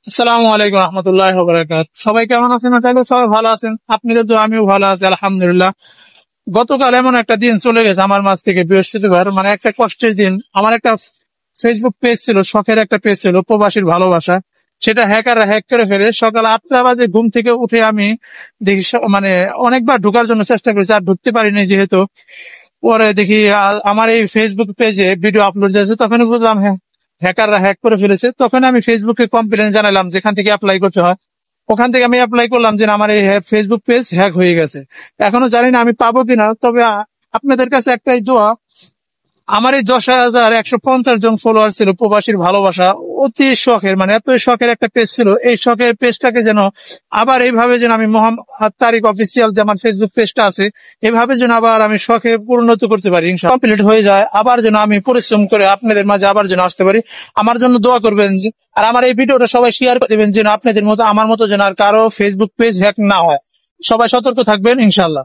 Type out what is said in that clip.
আসসালামু আলাইকুম রহমতুল্লাহ বরকাত। সবাই কেমন আছেন? তাহলে সবাই ভালো আছেন, আপনাদের তো আমিও ভালো আছি আলহামদুলিল্লাহ। গতকাল এমন একটা দিন চলে গেছে আমার মাঝ থেকে, বৃহস্পতিবার, মানে একটা কষ্টের দিন। আমার একটা ফেসবুক পেজ ছিল, শখের একটা পেজ ছিল, প্রবাসীর ভালোবাসা। সেটা হ্যাকাররা হ্যাক করে ফেলে। সকাল 8টা বাজে ঘুম থেকে উঠে আমি দেখি মানে অনেকবার ঢোকার জন্য চেষ্টা করেছি, আর ঢুকতে পারিনি যেহেতু। পরে দেখি আমার এই ফেসবুক পেজে ভিডিও আপলোড দিয়েছে, তখনই বুঝলাম হ্যাঁ, হ্যাকাররা হ্যাক করে ফেলেছে। তখন আমি ফেসবুকে কমপ্লেন জানালাম, যেখান থেকে অ্যাপ্লাই করতে হয়। ওখান থেকে আমি অ্যাপ্লাই করলাম যে আমার এই ফেসবুক পেজ হ্যাক হয়ে গেছে। এখনো জানি না আমি পাবো কিনা, তবে আপনাদের কাছে একটাই দোয়া। আমার এই 10,150 জন ফলোয়ার ছিল, প্রবাসীর ভালোবাসা, অতি শখের, মানে এত শখের একটা পেজ ছিল। এই শখের পেজটাকে যেন আবার এইভাবে যেন আমি মোহাম্মদ তারিক অফিসিয়াল, যে আমার ফেসবুক পেজটা আছে, এভাবে যেন আবার আমি শখে পরিণত করতে পারি, ইনশাআল্লাহ কমপ্লিট হয়ে যায়, আবার যেন আমি পরিশ্রম করে আপনাদের মাঝে আবার যেন আসতে পারি। আমার জন্য দোয়া করবেন আর আমার এই ভিডিওটা সবাই শেয়ার করে দেবেন, যেন আপনাদের মতো আমার মতো যেন আর কারো ফেসবুক পেজ হ্যাক না হয়। সবাই সতর্ক থাকবেন ইনশাআল্লাহ।